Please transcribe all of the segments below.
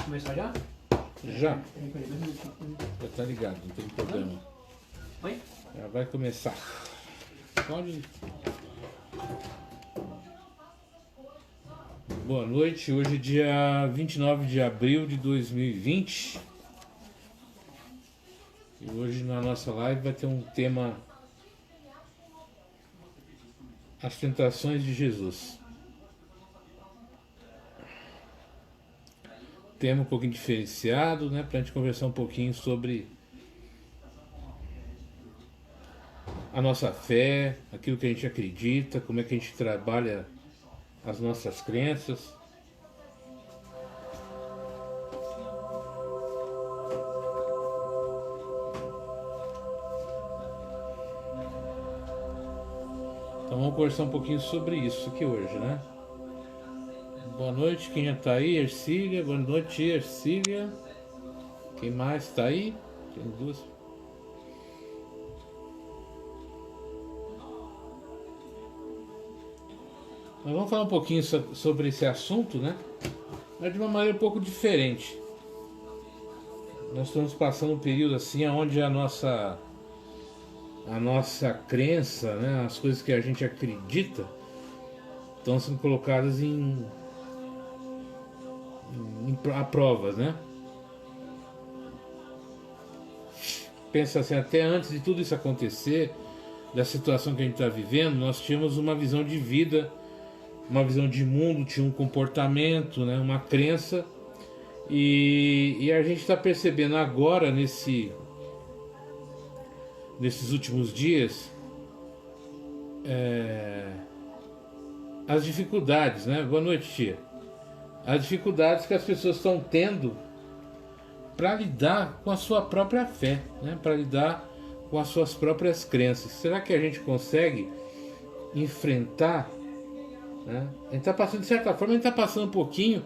Começar já? Já. Peraí, 2 minutos. Já tá ligado, não tem problema. Oi? Já vai começar. Pode. Boa noite, hoje é dia 29 de abril de 2020. E hoje na nossa live vai ter um tema: as tentações de Jesus. Tema um pouquinho diferenciado, né? Pra gente conversar um pouquinho sobre a nossa fé, aquilo que a gente acredita, como é que a gente trabalha as nossas crenças. Então vamos conversar um pouquinho sobre isso aqui hoje, né? Boa noite, quem já tá aí? Ercília, boa noite, Ercília. Quem mais tá aí? Tem duas. Mas vamos falar um pouquinho sobre esse assunto, né? Mas de uma maneira um pouco diferente. Nós estamos passando um período assim onde a nossa crença, né, as coisas que a gente acredita, estão sendo colocadas a provas, né? Pensa assim, até antes de tudo isso acontecer, da situação que a gente está vivendo, nós tínhamos uma visão de vida, uma visão de mundo, tinha um comportamento, né, uma crença, e a gente está percebendo agora, nesses últimos dias, as dificuldades, né? Boa noite, tia. As dificuldades que as pessoas estão tendo para lidar com a sua própria fé, né? Para lidar com as suas próprias crenças. Será que a gente consegue enfrentar, né? A gente está passando, de certa forma, a gente está passando um pouquinho,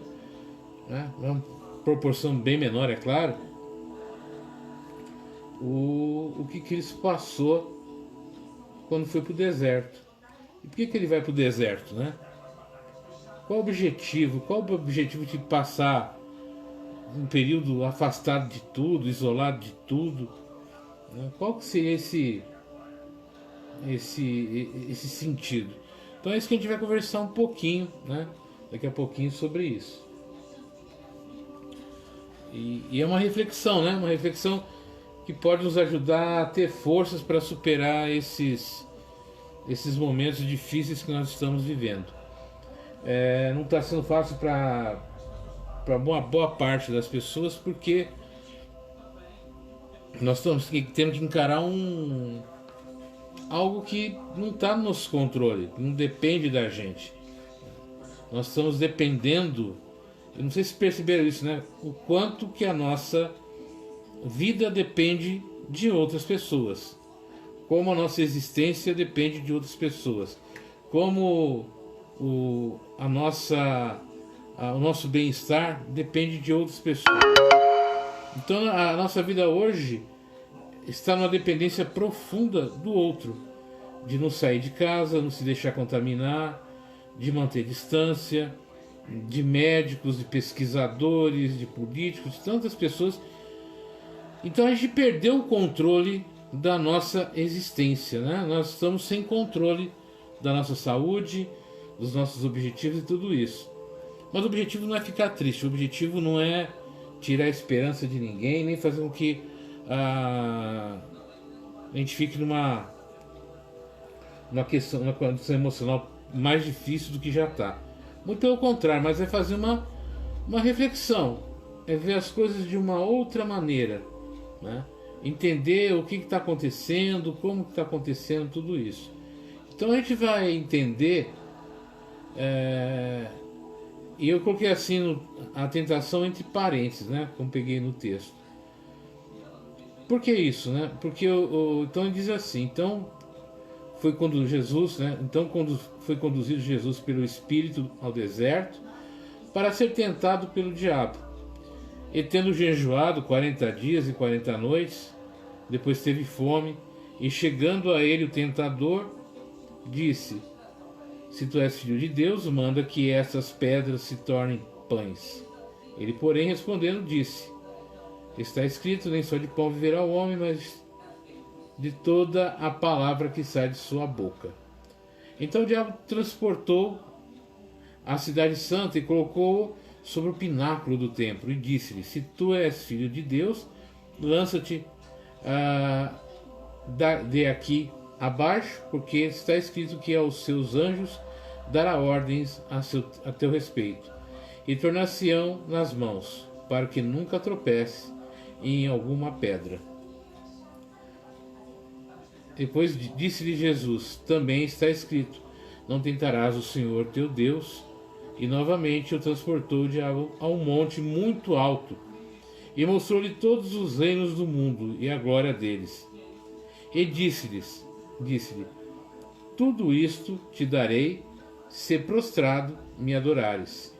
né? Uma proporção bem menor, é claro, o que Cristo passou quando foi para o deserto. E por que ele vai para o deserto, né? Qual o objetivo? Qual o objetivo de passar um período afastado de tudo, isolado de tudo, né? Qual que seria esse sentido? Então é isso que a gente vai conversar um pouquinho, né? Daqui a pouquinho sobre isso. E é uma reflexão, né? Uma reflexão que pode nos ajudar a ter forças para superar esses momentos difíceis que nós estamos vivendo. Não está sendo fácil para uma boa parte das pessoas, porque nós estamos tendo que encarar algo que não está no nosso controle, não depende da gente. Nós estamos dependendo, eu não sei se perceberam isso, né? O quanto que a nossa vida depende de outras pessoas, como a nossa existência depende de outras pessoas, como o nosso bem-estar depende de outras pessoas. Então a nossa vida hoje está numa dependência profunda do outro, de não sair de casa, não se deixar contaminar, de manter distância, de médicos, de pesquisadores, de políticos, de tantas pessoas. Então a gente perdeu o controle da nossa existência, né? Nós estamos sem controle da nossa saúde, dos nossos objetivos e tudo isso. Mas o objetivo não é ficar triste, o objetivo não é tirar a esperança de ninguém, nem fazer com que a gente fique numa condição emocional mais difícil do que já está. Muito pelo contrário, mas é fazer uma reflexão, é ver as coisas de uma outra maneira, né? Entender o que está acontecendo, como está acontecendo tudo isso. Então a gente vai entender, e eu coloquei assim a tentação entre parênteses, né? Como peguei no texto. Por que isso, né? Porque então ele diz assim, então foi quando Jesus, né? Então quando foi conduzido Jesus pelo Espírito ao deserto para ser tentado pelo diabo. E tendo jejuado 40 dias e 40 noites, depois teve fome, e chegando a ele o tentador, disse: se tu és filho de Deus, manda que essas pedras se tornem pães. Ele, porém, respondendo, disse: está escrito, nem só de pão viverá o homem, mas de toda a palavra que sai de sua boca. Então o diabo transportou a cidade santa e colocou sobre o pináculo do templo e disse-lhe: se tu és filho de Deus, lança-te de aqui abaixo, porque está escrito que aos seus anjos dará ordens a teu respeito, e tornar-se-ão nas mãos, para que nunca tropece em alguma pedra. Depois disse-lhe Jesus: também está escrito: não tentarás o Senhor teu Deus. E novamente o transportou o diabo a um monte muito alto, e mostrou-lhe todos os reinos do mundo e a glória deles. E disse-lhe: tudo isto te darei, se prostrado me adorares.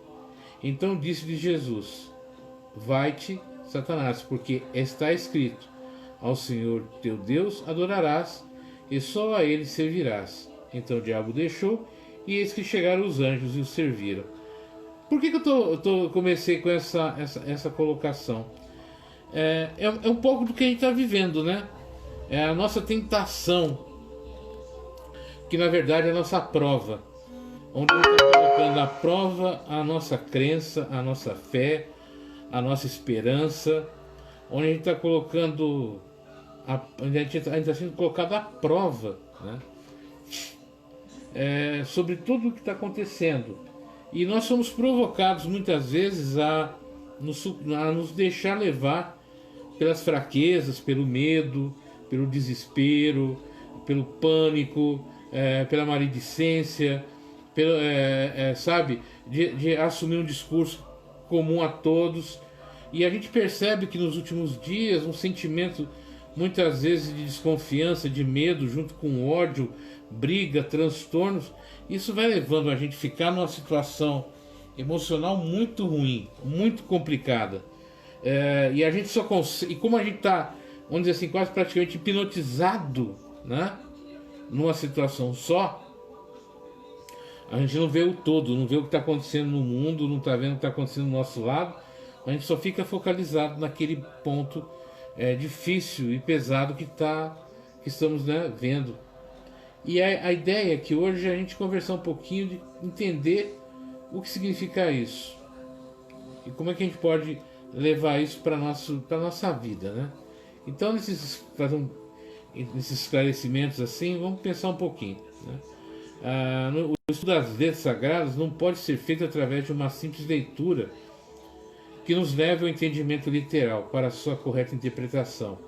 Então disse-lhe Jesus: vai-te, Satanás, porque está escrito: ao Senhor teu Deus adorarás, e só a ele servirás. Então o diabo deixou, e eis que chegaram os anjos e o serviram. Por que eu comecei com essa colocação? É um pouco do que a gente está vivendo, né? É a nossa tentação, que na verdade é a nossa prova, onde a gente está colocando à prova a nossa crença, a nossa fé, a nossa esperança, onde a gente está colocando, onde a gente está sendo colocado à prova, né? Sobre tudo o que está acontecendo. E nós somos provocados muitas vezes a nos deixar levar pelas fraquezas, pelo medo, pelo desespero, pelo pânico, pela maledicência, sabe, de assumir um discurso comum a todos. E a gente percebe que nos últimos dias um sentimento muitas vezes de desconfiança, de medo, junto com ódio, briga, transtornos, isso vai levando a gente a ficar numa situação emocional muito ruim, muito complicada. E a gente só consegue, e como a gente está, vamos dizer assim, quase praticamente hipnotizado, né, numa situação só, a gente não vê o todo, não vê o que está acontecendo no mundo, não está vendo o que está acontecendo do nosso lado, a gente só fica focalizado naquele ponto difícil e pesado que estamos, né, vendo. E a ideia é que hoje a gente conversar um pouquinho de entender o que significa isso e como é que a gente pode levar isso para nossa vida, né? Então, nesses esclarecimentos assim, vamos pensar um pouquinho, né? O estudo das letras sagradas não pode ser feito através de uma simples leitura que nos leve ao entendimento literal para a sua correta interpretação.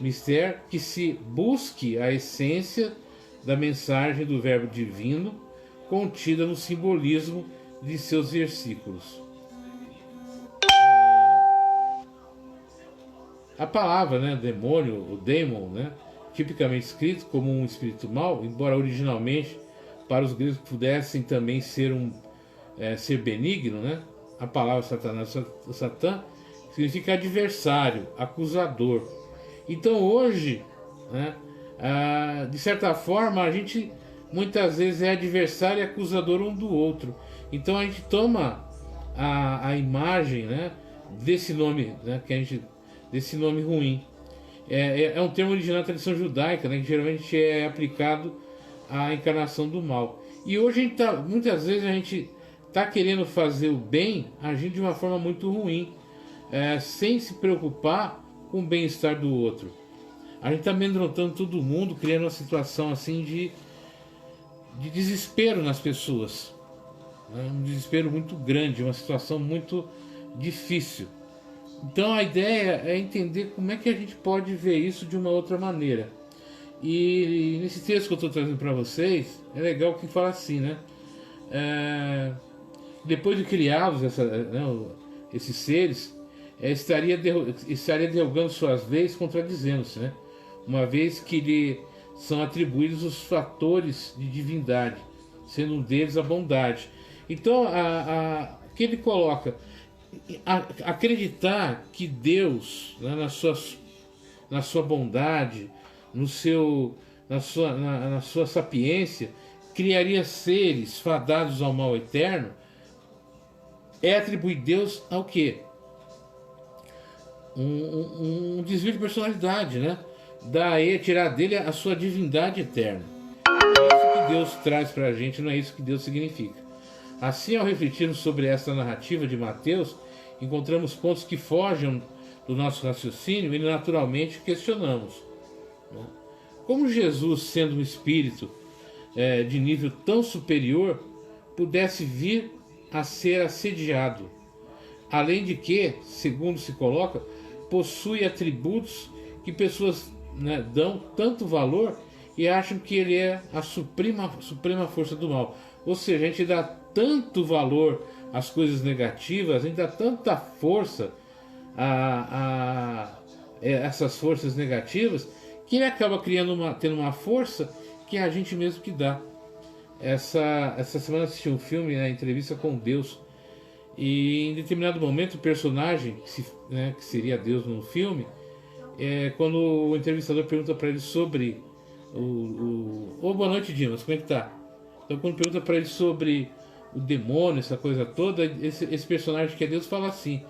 Mistério que se busque a essência da mensagem do verbo divino contida no simbolismo de seus versículos. A palavra, né, demônio, o daemon, né, tipicamente escrito como um espírito mau, embora originalmente para os gregos pudessem também ser ser benigno, né, a palavra Satanás, Satã, significa adversário, acusador. Então hoje, né, de certa forma, a gente muitas vezes é adversário e acusador um do outro. Então a gente toma a imagem, né, desse nome, né, desse nome ruim. É um termo original da tradição judaica, né, que geralmente é aplicado à encarnação do mal. E hoje muitas vezes a gente está querendo fazer o bem agindo de uma forma muito ruim, sem se preocupar com o bem-estar do outro. A gente está amedrontando todo mundo, criando uma situação assim de desespero nas pessoas, né? Um desespero muito grande, uma situação muito difícil. Então a ideia é entender como é que a gente pode ver isso de uma outra maneira. E nesse texto que eu estou trazendo para vocês, é legal que fala assim, né? Depois de criados esses seres, estaria derrogando suas leis, contradizendo-se, né? Uma vez que lhe são atribuídos os fatores de divindade, sendo um deles a bondade. Então, que ele coloca, acreditar que Deus, né, na sua bondade, na sua sapiência, criaria seres fadados ao mal eterno, é atribuir Deus ao quê? Um desvio de personalidade, né? Daí tirar dele a sua divindade eterna. É isso que Deus traz para a gente, não é isso que Deus significa. Assim, ao refletirmos sobre essa narrativa de Mateus, encontramos pontos que fogem do nosso raciocínio e naturalmente questionamos. Como Jesus, sendo um espírito de nível tão superior, pudesse vir a ser assediado, além de que, segundo se coloca, possui atributos que pessoas, né, dão tanto valor e acham que ele é a suprema força do mal. Ou seja, a gente dá tanto valor às coisas negativas, a gente dá tanta força a essas forças negativas, que ele acaba tendo uma força que é a gente mesmo que dá. Essa semana assisti um filme, A Entrevista com Deus, e em determinado momento o personagem, que seria Deus no filme, quando o entrevistador pergunta para ele sobre boa noite, Dimas, como é que tá? Então quando pergunta para ele sobre o demônio, essa coisa toda, esse personagem que é Deus fala assim,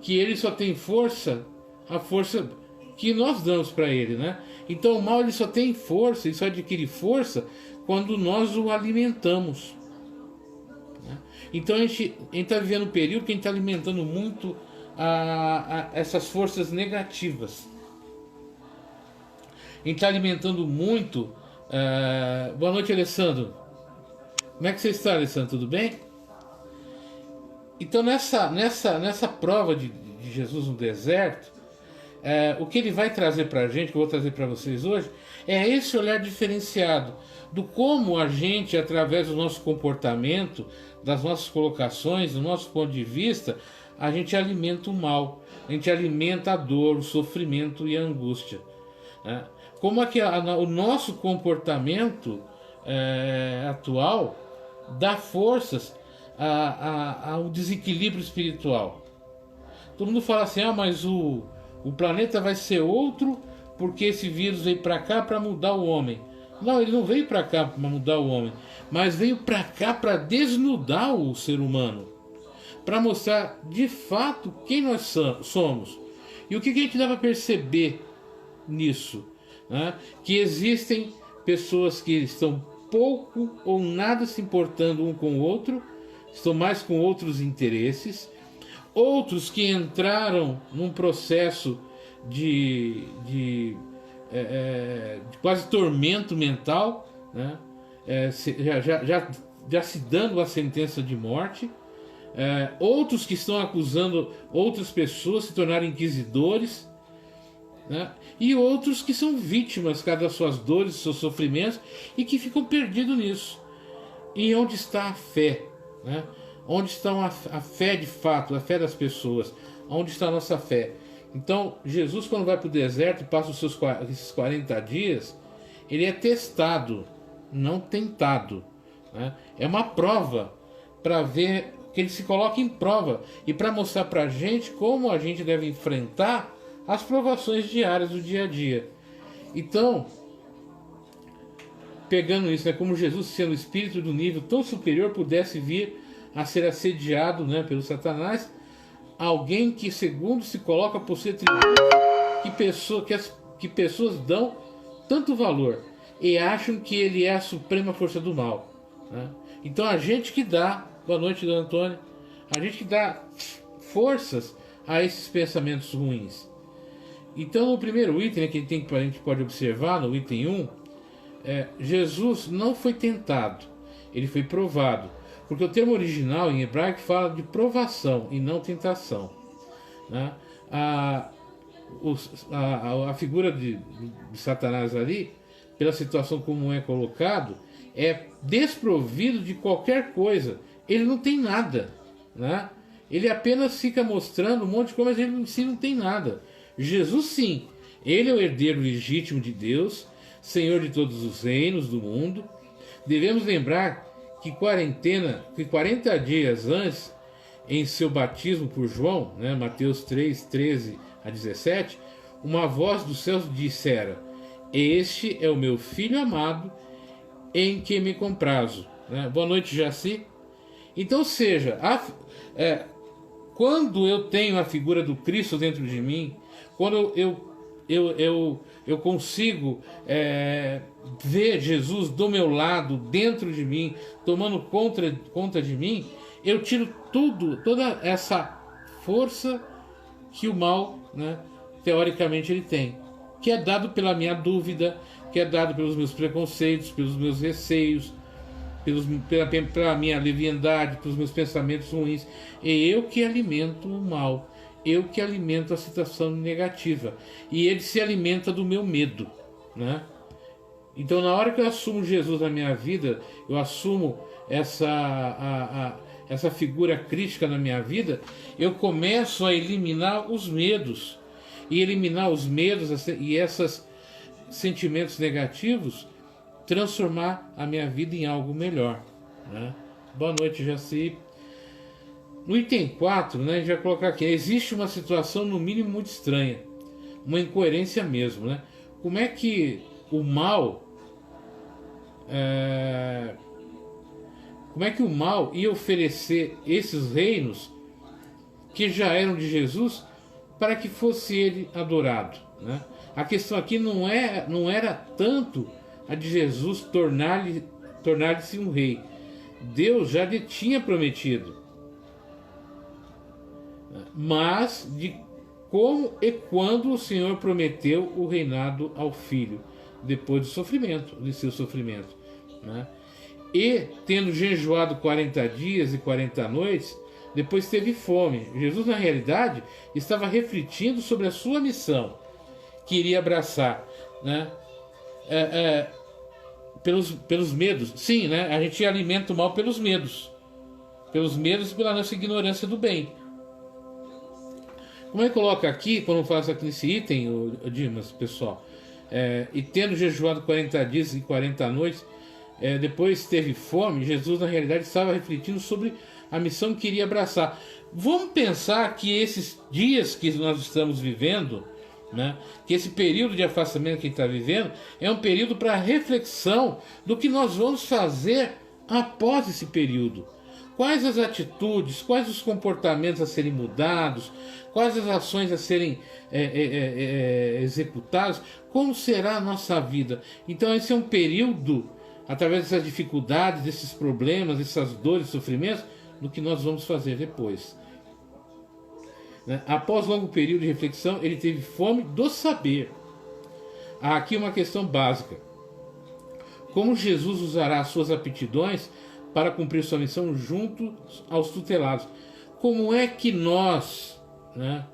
que ele só tem força, a força que nós damos para ele, né? Então o mal ele só tem força, ele só adquire força quando nós o alimentamos, né? Então a gente está vivendo um período que a gente está alimentando muito essas forças negativas. A gente está alimentando muito. Boa noite, Alessandro. Como é que você está, Alessandro? Tudo bem? Então nessa prova de Jesus no deserto, o que ele vai trazer para a gente, que eu vou trazer para vocês hoje, é esse olhar diferenciado do como a gente, através do nosso comportamento, das nossas colocações, do nosso ponto de vista, a gente alimenta o mal, a gente alimenta a dor, o sofrimento e a angústia, né? Como é que o nosso comportamento atual dá forças ao desequilíbrio espiritual. Todo mundo fala assim, mas o planeta vai ser outro porque esse vírus veio para cá para mudar o homem. Não, ele não veio para cá para mudar o homem, mas veio para cá para desnudar o ser humano, para mostrar de fato quem nós somos. E o que a gente dá para perceber nisso? Né? Que existem pessoas que estão pouco ou nada se importando um com o outro, estão mais com outros interesses, outros que entraram num processo de quase tormento mental, né? Já se dando a sentença de morte, outros que estão acusando outras pessoas, se tornaram inquisidores, né? E outros que são vítimas das suas dores, dos seus sofrimentos, e que ficam perdidos nisso. E onde está a fé, né? Onde está a fé de fato, a fé das pessoas? Onde está a nossa fé? Então, Jesus, quando vai para o deserto e passa esses 40 dias, ele é testado, não tentado, né? É uma prova para ver que ele se coloca em prova e para mostrar para a gente como a gente deve enfrentar as provações diárias do dia a dia. Então, pegando isso, né, como Jesus, sendo espírito do nível tão superior, pudesse vir a ser assediado, né, pelo Satanás, alguém que, segundo se coloca, possui atributos que pessoas dão tanto valor e acham que ele é a suprema força do mal, né? Então a gente que dá, boa noite, Dona Antônia, a gente que dá forças a esses pensamentos ruins. Então, no primeiro item, né, que a gente pode observar, no item 1, Jesus não foi tentado, ele foi provado. Porque o termo original em hebraico fala de provação e não tentação, né? A figura de Satanás ali, pela situação como é colocado, é desprovido de qualquer coisa. Ele não tem nada, né? Ele apenas fica mostrando um monte de coisa, mas ele em si não tem nada. Jesus sim, ele é o herdeiro legítimo de Deus, Senhor de todos os reinos do mundo. Devemos lembrar que 40 dias antes, em seu batismo por João, né, Mateus 3, 13 a 17, uma voz dos céus dissera: este é o meu filho amado, em que me comprazo, né? Boa noite, Jaci. Então, seja, quando eu tenho a figura do Cristo dentro de mim, quando eu consigo ver Jesus do meu lado, dentro de mim, tomando conta de mim, eu tiro toda essa força que o mal, né, teoricamente ele tem, que é dado pela minha dúvida, que é dado pelos meus preconceitos, pelos meus receios, pela minha leviandade, pelos meus pensamentos ruins. É eu que alimento o mal, eu que alimento a situação negativa, e ele se alimenta do meu medo, né? Então, na hora que eu assumo Jesus na minha vida, eu assumo essa figura crítica na minha vida, eu começo a eliminar os medos. E eliminar os medos e esses sentimentos negativos, transformar a minha vida em algo melhor, né? Boa noite, Jaci. No item 4, né, a gente vai colocar aqui: existe uma situação no mínimo muito estranha, uma incoerência mesmo, né? Como é que o mal ia oferecer esses reinos que já eram de Jesus para que fosse ele adorado, né? A questão aqui não era tanto a de Jesus tornar-se um rei. Deus já lhe tinha prometido, mas de como e quando o Senhor prometeu o reinado ao filho, depois de seu sofrimento, né? E tendo jejuado 40 dias e 40 noites, depois teve fome. Jesus, na realidade, estava refletindo sobre a sua missão, que iria abraçar, né? Pelos medos. Sim, né? A gente alimenta o mal pelos medos e pela nossa ignorância do bem. Como é que coloca aqui, quando eu faço aqui nesse item, o Dimas, pessoal, e tendo jejuado 40 dias e 40 noites, depois teve fome, Jesus na realidade estava refletindo sobre a missão que iria abraçar. Vamos pensar que esses dias que nós estamos vivendo, né, que esse período de afastamento que a gente está vivendo, é um período para reflexão do que nós vamos fazer após esse período. Quais as atitudes, quais os comportamentos a serem mudados, quais as ações a serem executadas, como será a nossa vida. Então esse é um período, através dessas dificuldades, desses problemas, dessas dores, sofrimentos, do que nós vamos fazer depois, né? Após longo período de reflexão, ele teve fome do saber. Há aqui uma questão básica: como Jesus usará suas aptidões para cumprir sua missão junto aos tutelados? Como é que nós, né,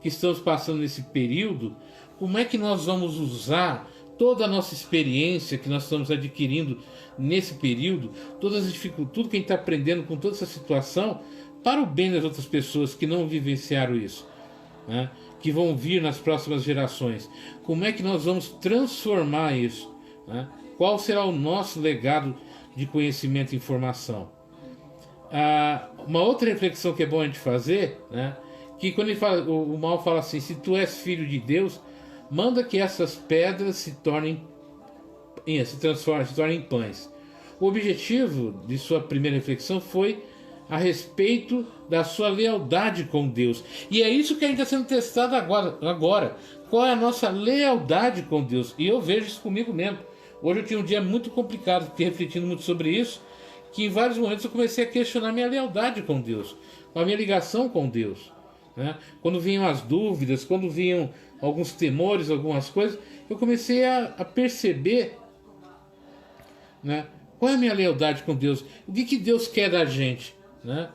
que estamos passando nesse período, como é que nós vamos usar toda a nossa experiência que nós estamos adquirindo nesse período, todas as dificuldades, tudo que a gente está aprendendo com toda essa situação, para o bem das outras pessoas que não vivenciaram isso, né, que vão vir nas próximas gerações? Como é que nós vamos transformar isso, né? Qual será o nosso legado de conhecimento e informação? Uma outra reflexão que é bom a gente fazer, né, que quando ele fala, o mal fala assim: se tu és filho de Deus, manda que essas pedras se tornem pães. O objetivo de sua primeira reflexão foi a respeito da sua lealdade com Deus. E é isso que a gente está sendo testado agora. Qual é a nossa lealdade com Deus? E eu vejo isso comigo mesmo. Hoje eu tinha um dia muito complicado, fiquei refletindo muito sobre isso, que em vários momentos eu comecei a questionar minha lealdade com Deus, a minha ligação com Deus, né? Quando vinham as dúvidas, quando vinham alguns temores, algumas coisas, eu comecei a perceber, né, qual é a minha lealdade com Deus, o que Deus quer da gente, né?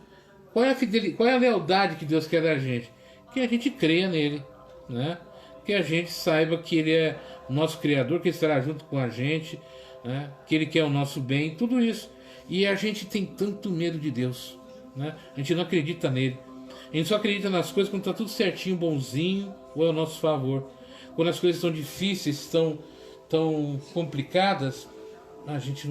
Qual é a lealdade que Deus quer da gente? Que a gente creia nele, né? Que a gente saiba que ele é o nosso Criador, que ele estará junto com a gente, né? Que ele quer o nosso bem, tudo isso. E a gente tem tanto medo de Deus, né? A gente não acredita nele. A gente só acredita nas coisas quando está tudo certinho, bonzinho, ou é ao nosso favor. Quando as coisas estão difíceis, tão complicadas, a gente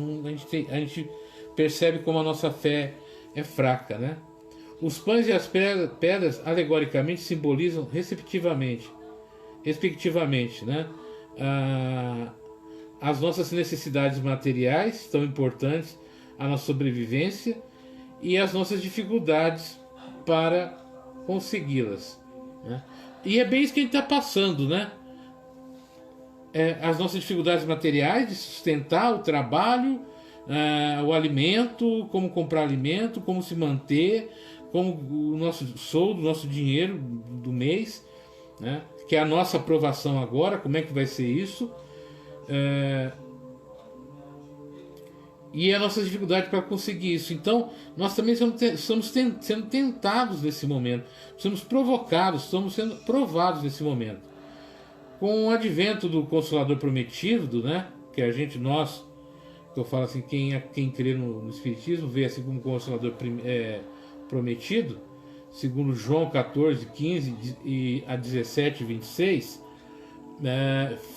percebe como a nossa fé é fraca, né? Os pães e as pedras alegoricamente simbolizam respectivamente, né, as nossas necessidades materiais tão importantes à nossa sobrevivência, e as nossas dificuldades para consegui-las, né? E é bem isso que a gente está passando, né? As nossas dificuldades materiais de sustentar o trabalho, o alimento, como comprar alimento, como se manter, como o nosso soldo, o nosso dinheiro do mês, né? Que é a nossa aprovação agora, como é que vai ser isso? E a nossa dificuldade para conseguir isso. Então, nós também estamos sendo tentados nesse momento, somos provocados, estamos sendo provados nesse momento. Com o advento do Consolador Prometido, né? Que a gente, nós, que eu falo assim, quem crê no Espiritismo, vê assim como Consolador Prometido, segundo João 14, 15 e a 17, 26,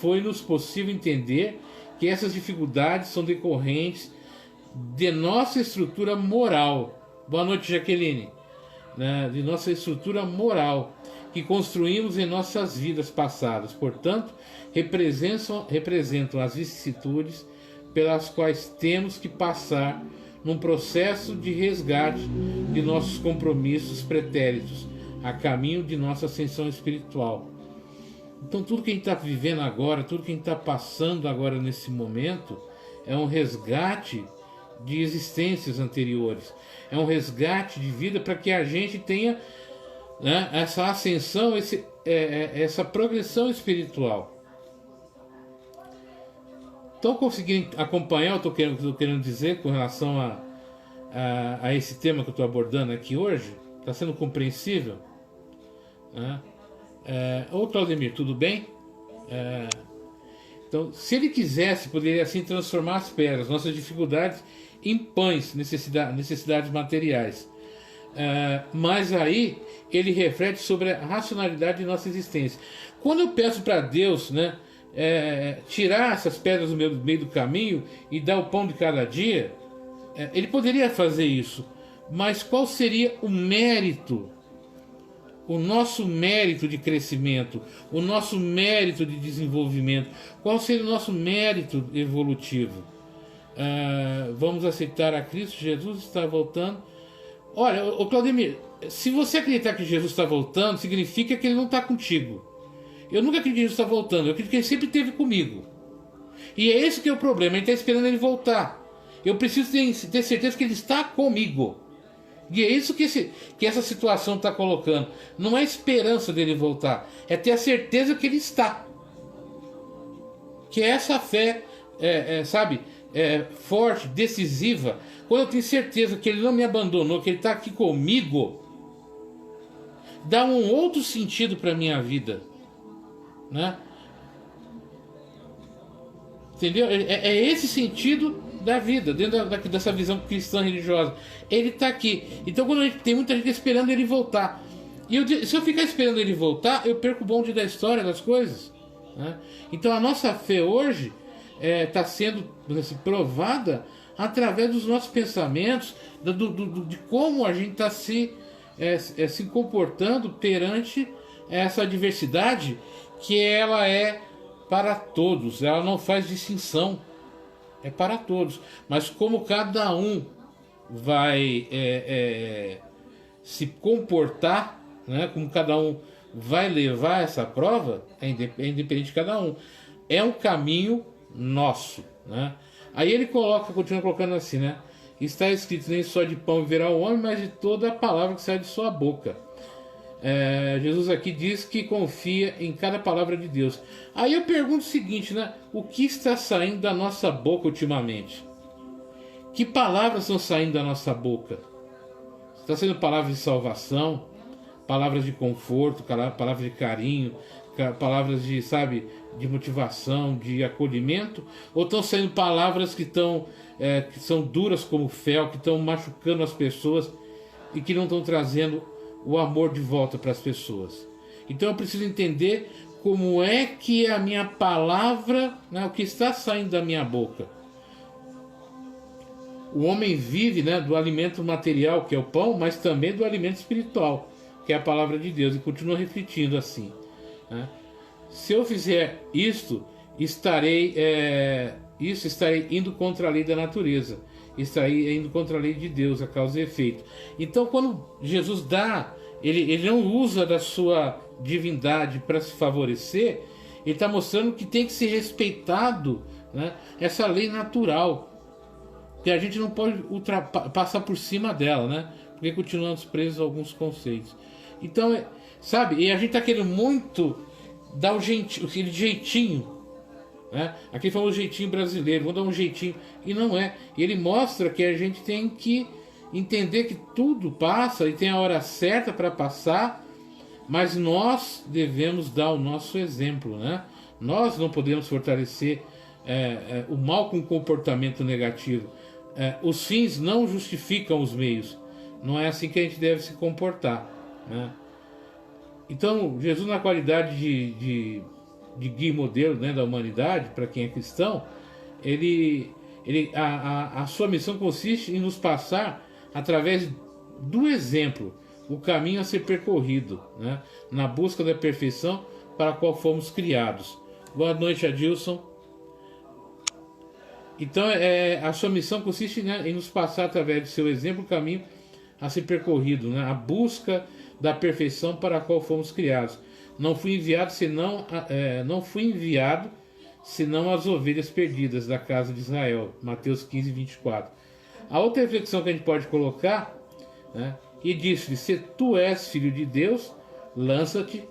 foi-nos possível entender que essas dificuldades são decorrentes de nossa estrutura moral. Boa noite, Jaqueline. De nossa estrutura moral que construímos em nossas vidas passadas. Portanto, representam as vicissitudes pelas quais temos que passar num processo de resgate de nossos compromissos pretéritos a caminho de nossa ascensão espiritual. Então, tudo que a gente está vivendo agora, tudo que a gente está passando agora nesse momento, é um resgate de existências anteriores, é um resgate de vida para que a gente tenha, né, essa ascensão, essa progressão espiritual. Estão conseguindo acompanhar o que eu estou querendo dizer com relação a esse tema que eu estou abordando aqui hoje? Está sendo compreensível? Ô Claudemir, tudo bem? Então, se ele quisesse, poderia assim transformar as pedras, nossas dificuldades, em pães, necessidades materiais. Mas aí ele reflete sobre a racionalidade de nossa existência. Quando eu peço para Deus, né, tirar essas pedras do meio do caminho e dar o pão de cada dia, ele poderia fazer isso. Mas qual seria o mérito? O nosso mérito de crescimento, o nosso mérito de desenvolvimento, qual seria o nosso mérito evolutivo? Vamos aceitar a Cristo, Jesus está voltando. Olha, o Claudemir, se você acreditar que Jesus está voltando, significa que ele não está contigo. Eu nunca acredito que Jesus está voltando, eu acredito que ele sempre esteve comigo. E é esse que é o problema, a gente está esperando ele voltar. Eu preciso ter certeza que ele está comigo. E é isso que essa situação está colocando. Não é esperança dele voltar, é ter a certeza que ele está. Que é essa fé, forte, decisiva. Quando eu tenho certeza que ele não me abandonou, que ele está aqui comigo, dá um outro sentido para a minha vida, né? Entendeu? É esse sentido da vida, dentro dessa visão cristã religiosa. Ele está aqui. Então, quando tem muita gente esperando ele voltar, e se eu ficar esperando ele voltar, eu perco o bonde da história das coisas, né? Então, a nossa fé hoje está sendo provada através dos nossos pensamentos, de como a gente está se comportando perante essa adversidade, que ela é para todos, ela não faz distinção, é para todos. Mas como cada um vai se comportar, né, como cada um vai levar essa prova, é independente de cada um. É um caminho nosso, né? Aí ele continua colocando assim, né? Está escrito: nem só de pão viverá o homem, mas de toda a palavra que sai de sua boca. Jesus aqui diz que confia em cada palavra de Deus. Aí eu pergunto o seguinte, né? O que está saindo da nossa boca ultimamente? Que palavras estão saindo da nossa boca? Está sendo palavras de salvação, palavras de conforto, palavras de carinho, palavras de motivação, de acolhimento? Ou estão saindo palavras que são duras como fel, que estão machucando as pessoas e que não estão trazendo o amor de volta para as pessoas? Então eu preciso entender como é que a minha palavra, né, o que está saindo da minha boca. O homem vive, né, do alimento material, que é o pão, mas também do alimento espiritual, que é a palavra de Deus, e continua refletindo assim, né? Se eu fizer isto, estarei indo contra a lei da natureza. estaria indo contra a lei de Deus, a causa e efeito. Então, quando Jesus dá, ele não usa da sua divindade para se favorecer, ele está mostrando que tem que ser respeitado, né, essa lei natural, que a gente não pode passar por cima dela, né, porque continuamos presos a alguns conceitos. Então, sabe, e a gente está querendo muito dar aquele jeitinho, né, aquele famoso jeitinho brasileiro, vamos dar um jeitinho, e não é. E ele mostra que a gente tem que entender que tudo passa e tem a hora certa para passar, mas nós devemos dar o nosso exemplo, né? Nós não podemos fortalecer o mal com comportamento negativo. Os fins não justificam os meios. Não é assim que a gente deve se comportar, né? Então, Jesus, na qualidade de guia e modelo, né, da humanidade, para quem é cristão, a sua missão consiste em nos passar, através do exemplo, o caminho a ser percorrido, né, na busca da perfeição para a qual fomos criados. Boa noite, Adilson. Então, a sua missão consiste, né, em nos passar, através do seu exemplo, o caminho a ser percorrido, né, a busca da perfeição para a qual fomos criados. Não fui enviado senão as ovelhas perdidas da casa de Israel. Mateus 15, 24. A outra reflexão que a gente pode colocar, né, e disse-lhe: se tu és filho de Deus, lança-te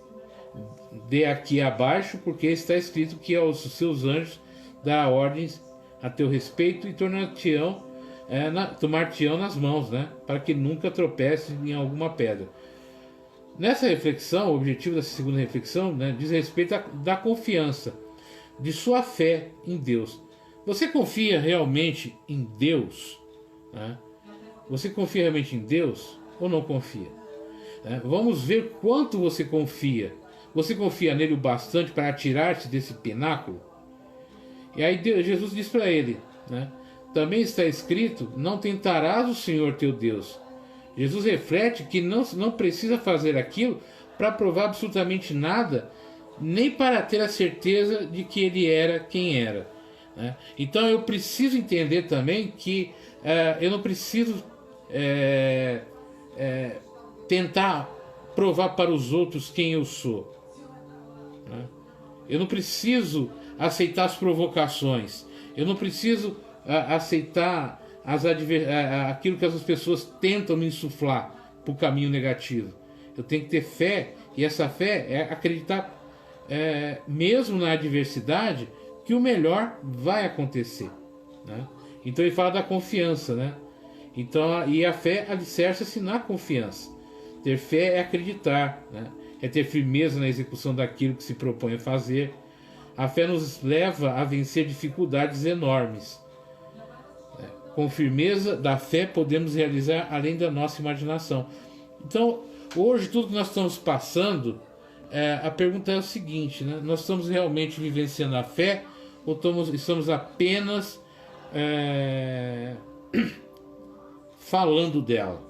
de aqui abaixo, porque está escrito que aos seus anjos dá ordens a teu respeito e tomar-te-ão nas mãos, né, para que nunca tropece em alguma pedra. Nessa reflexão, o objetivo dessa segunda reflexão, né, diz respeito da confiança, de sua fé em Deus. Você confia realmente em Deus? Né? Você confia realmente em Deus ou não confia? Vamos ver quanto você confia. Você confia nele o bastante para atirar-se desse pináculo? E aí Jesus diz para ele, né, também está escrito: não tentarás o Senhor teu Deus. Jesus reflete que não precisa fazer aquilo para provar absolutamente nada, nem para ter a certeza de que ele era quem era, né? Então eu preciso entender também que eu não preciso tentar provar para os outros quem eu sou, né? Eu não preciso aceitar as provocações, eu não preciso aceitar aquilo que as pessoas tentam me insuflar para o caminho negativo. Eu tenho que ter fé, e essa fé é acreditar, mesmo na adversidade, que o melhor vai acontecer, né? Então ele fala da confiança, né? Então, e a fé alicerça-se na confiança. Ter fé é acreditar, né? É ter firmeza na execução daquilo que se propõe a fazer. A fé nos leva a vencer dificuldades enormes. Com firmeza da fé podemos realizar além da nossa imaginação. Então, hoje, tudo que nós estamos passando, a pergunta é o seguinte, né? Nós estamos realmente vivenciando a fé ou estamos apenas falando dela?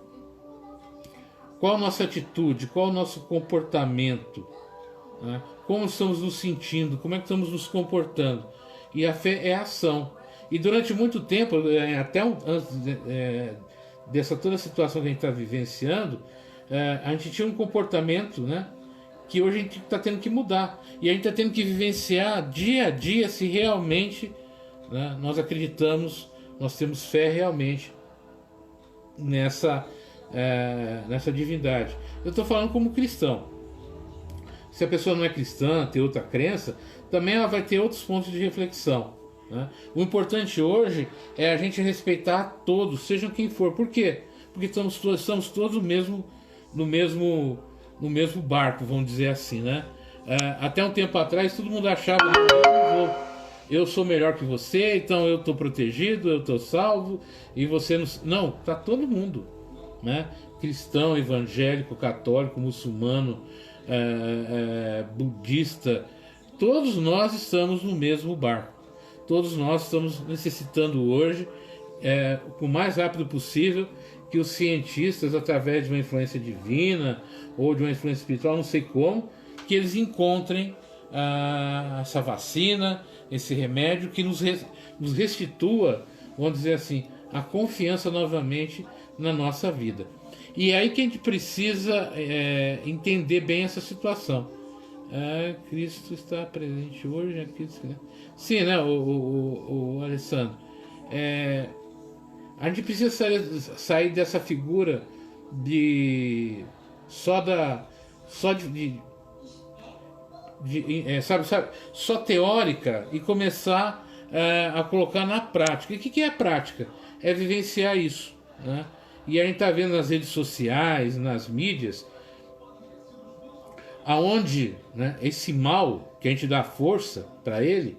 Qual a nossa atitude? Qual o nosso comportamento, né? Como estamos nos sentindo? Como é que estamos nos comportando? E a fé é ação. E durante muito tempo, até antes dessa toda a situação que a gente está vivenciando, a gente tinha um comportamento, né, que hoje a gente está tendo que mudar. E a gente está tendo que vivenciar dia a dia se realmente, né, nós acreditamos, nós temos fé realmente nessa divindade. Eu estou falando como cristão. Se a pessoa não é cristã, tem outra crença, também ela vai ter outros pontos de reflexão, né? O importante hoje é a gente respeitar todos, sejam quem for. Por quê? Porque estamos todos no mesmo barco, vamos dizer assim, né? Até um tempo atrás todo mundo achava: eu sou melhor que você, então eu estou protegido, eu estou salvo, e você não. Não, tá todo mundo, né? Cristão, evangélico, católico, muçulmano, budista, todos nós estamos no mesmo barco. Todos nós estamos necessitando hoje, o mais rápido possível, que os cientistas, através de uma influência divina ou de uma influência espiritual, não sei como, que eles encontrem essa vacina, esse remédio que nos restitua, vamos dizer assim, a confiança novamente na nossa vida. E é aí que a gente precisa entender bem essa situação. Cristo está presente hoje aqui. Sim, né, o Alessandro? A gente precisa sair dessa figura de só teórica e começar a colocar na prática. E o que é a prática? É vivenciar isso, né? E a gente está vendo nas redes sociais, nas mídias, aonde, né, esse mal que a gente dá força para ele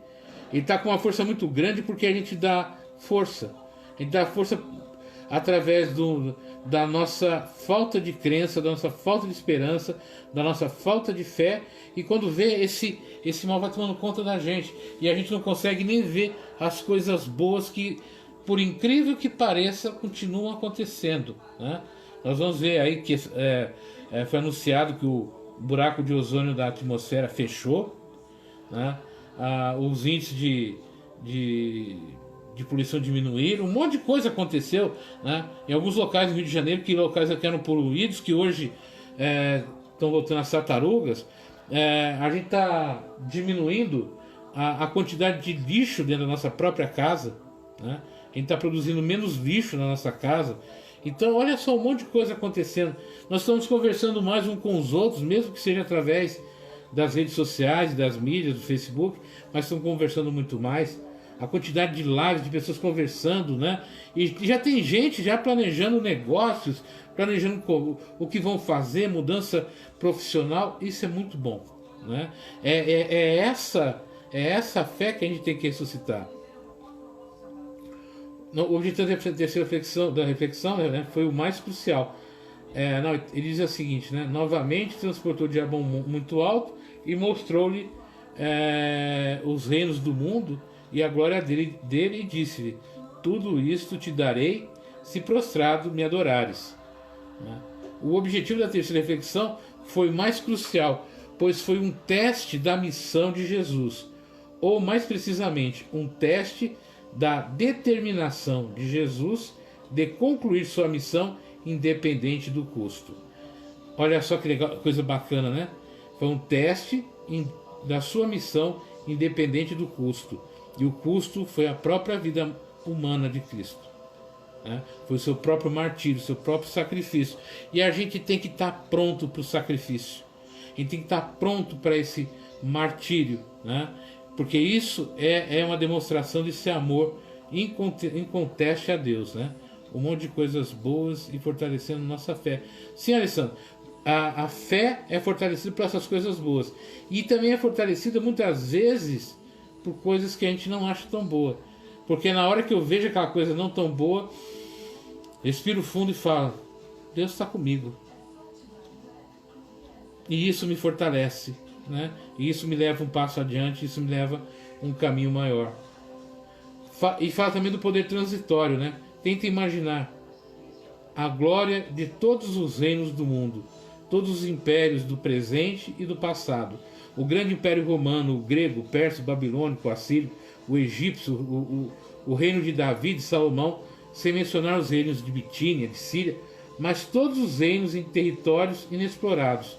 está com uma força muito grande porque a gente dá força. A gente dá força através da nossa falta de crença, da nossa falta de esperança, da nossa falta de fé. E quando vê, esse mal vai tomando conta da gente. E a gente não consegue nem ver as coisas boas que, por incrível que pareça, continuam acontecendo, né? Nós vamos ver aí que foi anunciado que o buraco de ozônio da atmosfera fechou, né? Os índices de poluição diminuíram, um monte de coisa aconteceu, né? Em alguns locais do Rio de Janeiro, que locais que eram poluídos, que hoje estão voltando às tartarugas. A gente está diminuindo a quantidade de lixo dentro da nossa própria casa, né? A gente está produzindo menos lixo na nossa casa. Então olha só um monte de coisa acontecendo. Nós estamos conversando mais uns com os outros, mesmo que seja através das redes sociais, das mídias, do Facebook, mas estamos conversando muito mais. A quantidade de lives, de pessoas conversando, né? E já tem gente já planejando negócios, planejando o que vão fazer, mudança profissional. Isso é muito bom, né? É essa fé que a gente tem que ressuscitar. O objetivo da terceira reflexão, né, foi o mais crucial. Ele diz o seguinte, né? Novamente transportou o diabo muito alto e mostrou-lhe os reinos do mundo e a glória dele e disse-lhe: tudo isto te darei se prostrado me adorares. O objetivo da terceira reflexão foi mais crucial, pois foi um teste da missão de Jesus, ou mais precisamente, um teste da determinação de Jesus de concluir sua missão independente do custo. Olha só que legal, coisa bacana, né? Foi um teste da sua missão independente do custo. E o custo foi a própria vida humana de Cristo, né? Foi o seu próprio martírio, o seu próprio sacrifício. E a gente tem que estar pronto para o sacrifício. A gente tem que estar pronto para esse martírio, né? Porque isso é uma demonstração desse amor inconteste a Deus, né? Um monte de coisas boas e fortalecendo nossa fé. Sim, Alessandro, a fé é fortalecida por essas coisas boas. E também é fortalecida muitas vezes por coisas que a gente não acha tão boa. Porque na hora que eu vejo aquela coisa não tão boa, respiro fundo e falo: Deus está comigo. E isso me fortalece, né? E isso me leva um passo adiante, isso me leva um caminho maior. E fala também do poder transitório, né? Tenta imaginar a glória de todos os reinos do mundo, todos os impérios do presente e do passado. O grande império romano, o grego, o persa, o babilônico, o assírio, o egípcio, o reino de Davi, de Salomão, sem mencionar os reinos de Bitínia, de Síria, mas todos os reinos em territórios inexplorados.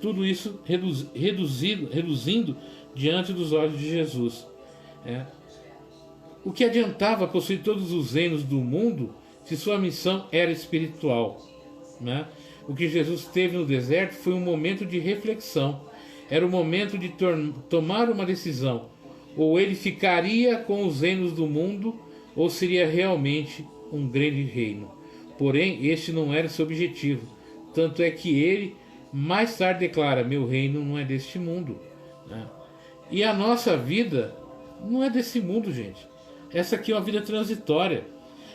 Tudo isso reduzindo diante dos olhos de Jesus. O que adiantava possuir todos os reinos do mundo se sua missão era espiritual, né? O que Jesus teve no deserto foi um momento de reflexão. Era o momento de tomar uma decisão. Ou ele ficaria com os reinos do mundo, ou seria realmente um grande reino. Porém, este não era seu objetivo. Tanto é que ele mais tarde declara: meu reino não é deste mundo, né? E a nossa vida não é desse mundo, gente. Essa aqui é uma vida transitória.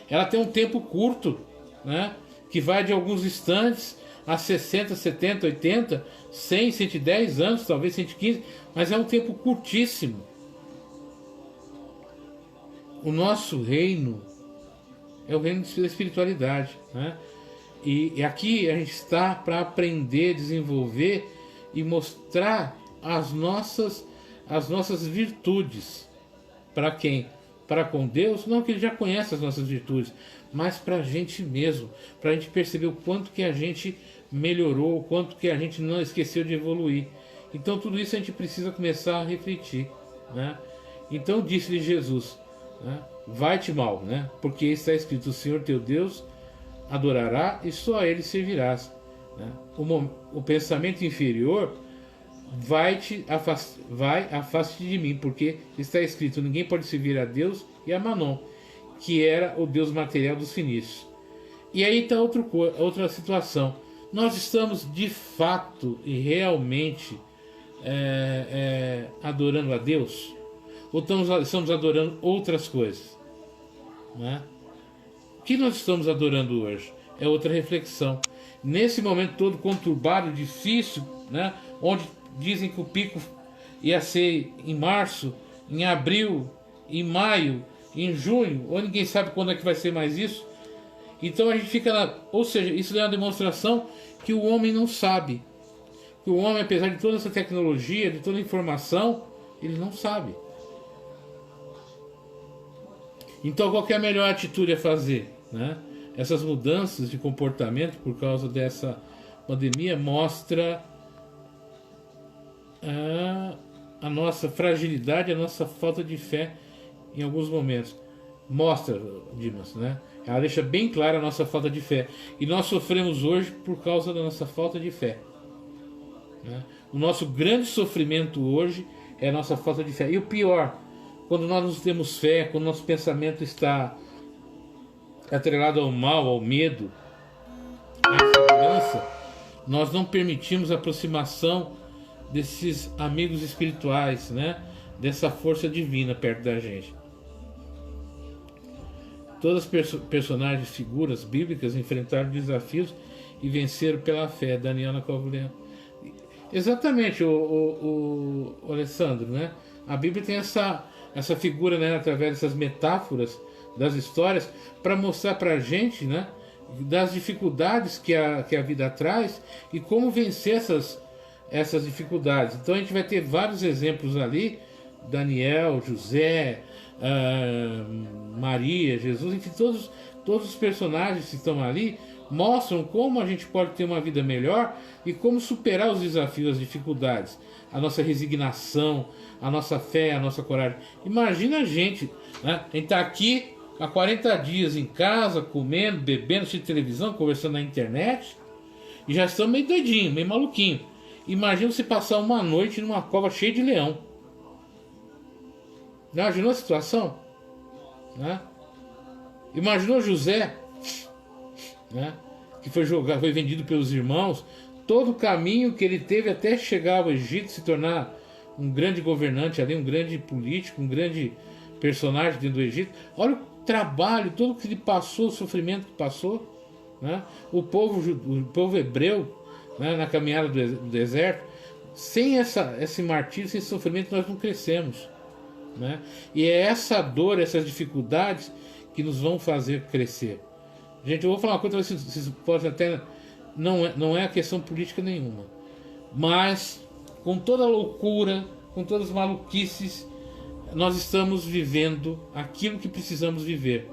Ela tem um tempo curto, né? Que vai de alguns instantes a 60, 70, 80, 100, 110 anos, talvez 115, mas é um tempo curtíssimo. O nosso reino é o reino da espiritualidade, né? E aqui a gente está para aprender, desenvolver e mostrar as nossas virtudes. Para quem? para com Deus, não que Ele já conhece as nossas virtudes, mas para a gente mesmo, para a gente perceber o quanto que a gente melhorou, o quanto que a gente não esqueceu de evoluir. Então tudo isso a gente precisa começar a refletir, né? Então disse-lhe Jesus, né? Vai-te mal, né? Porque está escrito: o Senhor teu Deus adorará e só a Ele servirás, né? O pensamento inferior vai afaste de mim, porque está escrito: ninguém pode servir a Deus e a Manom, que era o Deus material dos fenícios. E aí está outra situação. Nós estamos de fato e realmente adorando a Deus? Ou estamos adorando outras coisas, né? O que nós estamos adorando hoje? É outra reflexão. Nesse momento todo conturbado, difícil, né? Onde dizem que o pico ia ser em março, em abril, em maio, em junho, ou ninguém sabe quando é que vai ser mais isso. Então a gente fica lá, ou seja, isso é uma demonstração que o homem não sabe. Que o homem, apesar de toda essa tecnologia, de toda a informação, ele não sabe. Então qual que é a melhor atitude a fazer, né? Essas mudanças de comportamento por causa dessa pandemia mostra a nossa fragilidade, a nossa falta de fé em alguns momentos. Mostra, Dimas, né? Ela deixa bem clara a nossa falta de fé. E nós sofremos hoje por causa da nossa falta de fé, né? O nosso grande sofrimento hoje é a nossa falta de fé. E o pior, quando nós não temos fé, quando nosso pensamento está atrelado ao mal, ao medo, à insegurança, nós não permitimos a aproximação desses amigos espirituais, né? Dessa força divina perto da gente. Todas as personagens, figuras bíblicas enfrentaram desafios e venceram pela fé. Daniel na Covilhã. Exatamente, o Alessandro, né? A Bíblia tem essa figura, né? Através dessas metáforas das histórias, para mostrar para a gente, né? Das dificuldades que a vida traz e como vencer essas dificuldades. Então a gente vai ter vários exemplos ali: Daniel, José, Maria, Jesus, enfim, todos os personagens que estão ali mostram como a gente pode ter uma vida melhor e como superar os desafios, as dificuldades, a nossa resignação, a nossa fé, a nossa coragem. Imagina a gente, né? A gente está aqui há 40 dias em casa, comendo, bebendo, assistindo televisão, conversando na internet, e já estamos meio doidinho, meio maluquinho. Imagina você passar uma noite numa cova cheia de leão. Imaginou a situação? Né? Imaginou José, né? Que foi vendido pelos irmãos, todo o caminho que ele teve até chegar ao Egito, se tornar um grande governante ali, um grande político, um grande personagem dentro do Egito. Olha o trabalho, tudo o que ele passou, o sofrimento que passou, né? O povo hebreu, né? Na caminhada do deserto, sem esse martírio, sem esse sofrimento, nós não crescemos, né? E é essa dor, essas dificuldades que nos vão fazer crescer. Gente, eu vou falar uma coisa, vocês podem até... Não é a questão política nenhuma, mas com toda a loucura, com todas as maluquices, nós estamos vivendo aquilo que precisamos viver.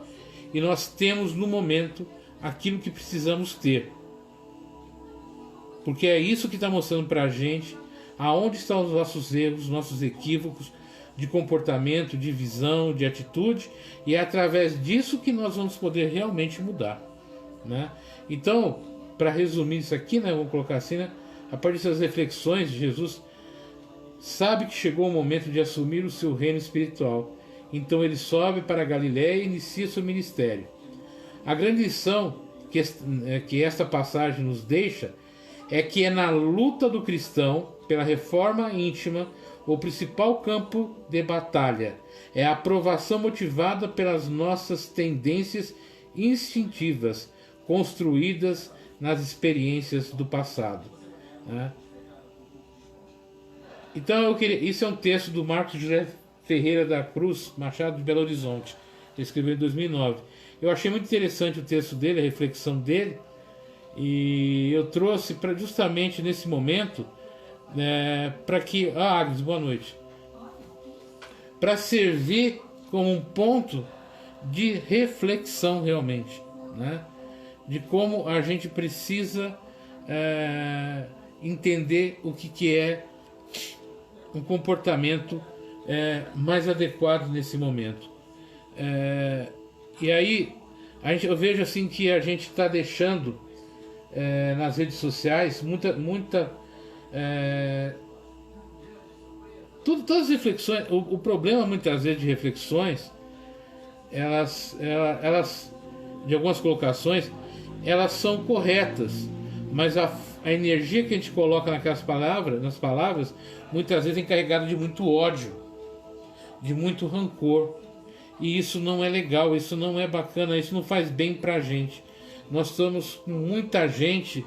E nós temos no momento aquilo que precisamos ter. Porque é isso que está mostrando para a gente aonde estão os nossos erros, os nossos equívocos de comportamento, de visão, de atitude. E é através disso que nós vamos poder realmente mudar, né? Então, para resumir isso aqui, né, vamos colocar assim, né, a partir dessas reflexões, Jesus sabe que chegou o momento de assumir o seu reino espiritual. Então ele sobe para a Galiléia e inicia seu ministério. A grande lição que esta passagem nos deixa é que é na luta do cristão pela reforma íntima o principal campo de batalha. É a aprovação motivada pelas nossas tendências instintivas, construídas nas experiências do passado, né? Então isso é um texto do Marcos José Ferreira da Cruz Machado de Belo Horizonte, que escreveu em 2009. Eu achei muito interessante o texto dele, a reflexão dele, e eu trouxe justamente nesse momento, para que... Agnes, boa noite. Para servir como um ponto de reflexão realmente, né? De como a gente precisa entender o que é um comportamento mais adequado nesse momento. E aí eu vejo assim que a gente está deixando nas redes sociais todas as reflexões. O problema muitas vezes de reflexões, elas de algumas colocações, elas são corretas, mas a energia que a gente coloca nas palavras, muitas vezes é encarregada de muito ódio, de muito rancor. E isso não é legal, isso não é bacana, isso não faz bem pra gente. Nós estamos com muita gente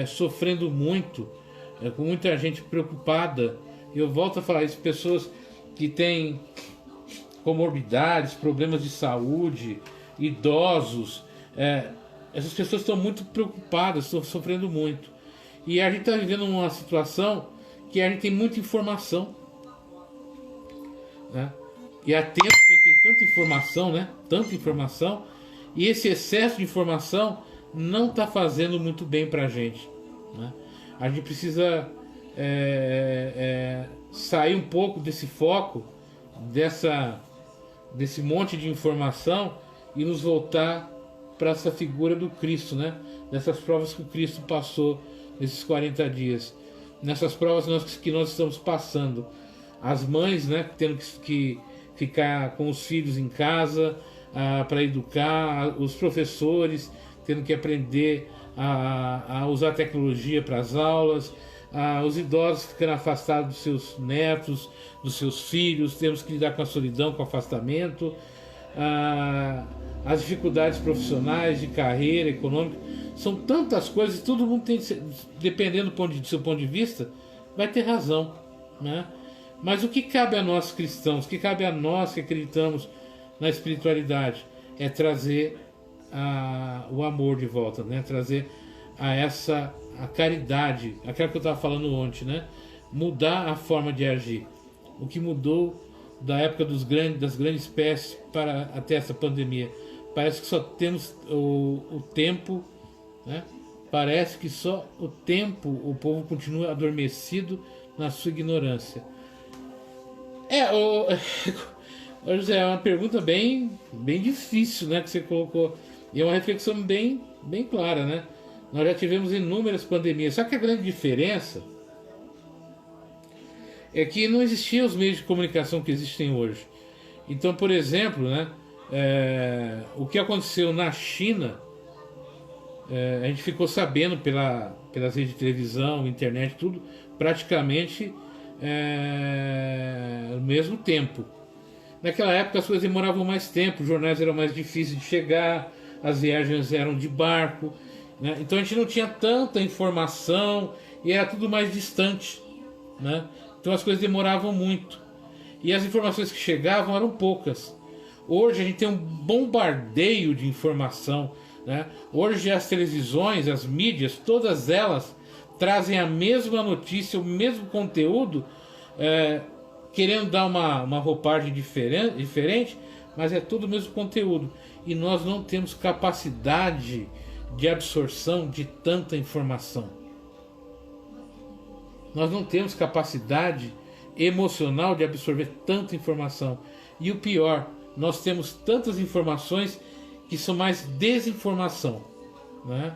sofrendo muito, com muita gente preocupada. Eu volto a falar isso, pessoas que têm comorbidades, problemas de saúde, idosos. Essas pessoas estão muito preocupadas, estão sofrendo muito. E a gente está vivendo uma situação que a gente tem muita informação, né? E há tempo que a gente tem tanta informação, né? Tanta informação, e esse excesso de informação não está fazendo muito bem para a gente, né? A gente precisa sair um pouco desse foco, desse monte de informação, e nos voltar para essa figura do Cristo, né? Dessas provas que o Cristo passou nesses 40 dias, nessas provas que nós estamos passando. As mães, né, tendo que ficar com os filhos em casa para educar, os professores tendo que aprender a usar tecnologia para as aulas, os idosos ficando afastados dos seus netos, dos seus filhos, temos que lidar com a solidão, com o afastamento, as dificuldades profissionais, de carreira, econômica. São tantas coisas, todo mundo tem, dependendo do seu ponto de vista, vai ter razão, né? Mas o que cabe a nós cristãos, o que cabe a nós que acreditamos na espiritualidade, é trazer o amor de volta, né? Trazer a caridade, aquela que eu estava falando ontem, né? Mudar a forma de agir. O que mudou da época das grandes pestes para até essa pandemia? Parece que só temos o tempo, né? Parece que só o tempo, o povo continua adormecido na sua ignorância. José, é uma pergunta bem difícil, né, que você colocou. E é uma reflexão bem clara, né? Nós já tivemos inúmeras pandemias. Só que a grande diferença é que não existiam os meios de comunicação que existem hoje. Então, por exemplo, né, o que aconteceu na China, a gente ficou sabendo pelas redes de televisão, internet, tudo, praticamente ao mesmo tempo. Naquela época as coisas demoravam mais tempo, os jornais eram mais difíceis de chegar, as viagens eram de barco, né? Então a gente não tinha tanta informação e era tudo mais distante, né? Então as coisas demoravam muito e as informações que chegavam eram poucas. Hoje a gente tem um bombardeio de informação, né? Hoje as televisões, as mídias, todas elas trazem a mesma notícia, o mesmo conteúdo, querendo dar uma roupagem diferente, mas é tudo o mesmo conteúdo. E nós não temos capacidade de absorção de tanta informação. Nós não temos capacidade emocional de absorver tanta informação. E o pior, nós temos tantas informações que são mais desinformação, né?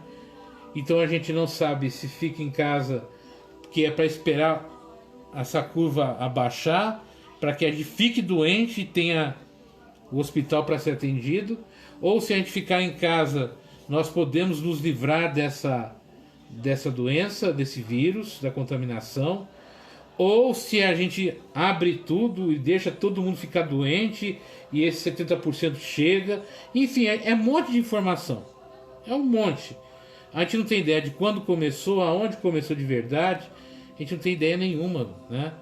Então a gente não sabe se fica em casa, que é para esperar essa curva abaixar, para que a gente fique doente e tenha o hospital para ser atendido, ou se a gente ficar em casa, nós podemos nos livrar dessa doença, desse vírus, da contaminação, ou se a gente abre tudo e deixa todo mundo ficar doente e esse 70% chega. Enfim, é um monte de informação, é um monte. A gente não tem ideia de quando começou, aonde começou de verdade, a gente não tem ideia nenhuma, né?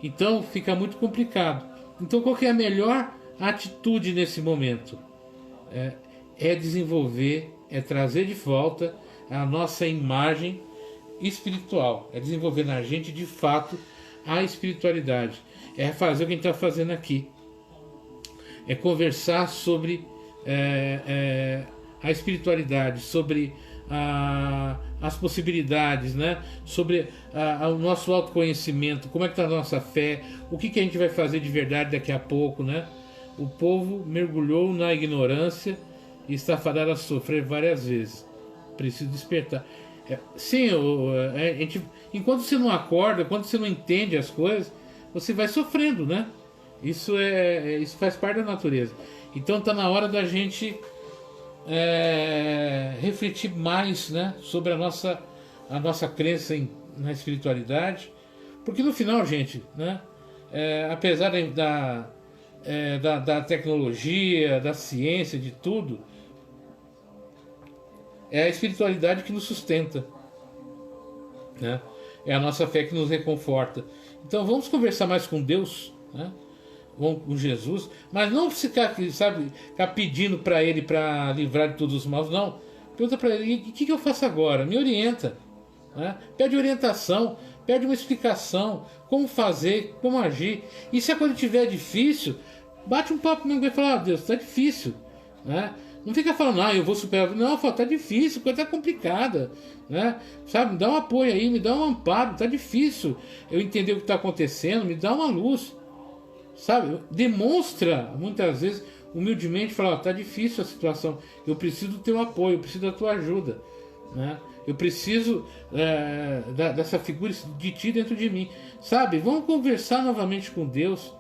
Então fica muito complicado. Então qual que é a melhor atitude nesse momento? É desenvolver, é trazer de volta a nossa imagem espiritual, é desenvolver na gente de fato a espiritualidade, é fazer o que a gente está fazendo aqui. é conversar sobre a espiritualidade, sobre as possibilidades, né? Sobre o nosso autoconhecimento, como é que está a nossa fé, o que a gente vai fazer de verdade daqui a pouco, né? O povo mergulhou na ignorância e está fadado a sofrer várias vezes. Preciso despertar. Sim, enquanto você não acorda, enquanto você não entende as coisas, você vai sofrendo, né? Isso faz parte da natureza. Então está na hora da gente refletir mais, né, sobre a nossa crença na espiritualidade, porque no final, gente, né, apesar da tecnologia, da ciência, de tudo, é a espiritualidade que nos sustenta, né? É a nossa fé que nos reconforta. Então vamos conversar mais com Deus, né? Com Jesus, mas não ficar, sabe, ficar pedindo para Ele para livrar de todos os maus, não. Pergunta para Ele: o que eu faço agora? Me orienta, né? Pede orientação, pede uma explicação, como fazer, como agir. E se a coisa estiver difícil, bate um papo comigo e fala: Deus, está difícil, né? Não fica falando: eu vou superar. Não, fala: tá difícil, a coisa tá complicada, né? Sabe, me dá um apoio aí, me dá um amparo, tá difícil eu entender o que está acontecendo, me dá uma luz. Sabe, demonstra muitas vezes humildemente, fala: tá difícil a situação, eu preciso do teu apoio, eu preciso da tua ajuda, né? Eu preciso dessa figura de ti dentro de mim, sabe? Vamos conversar novamente com Deus,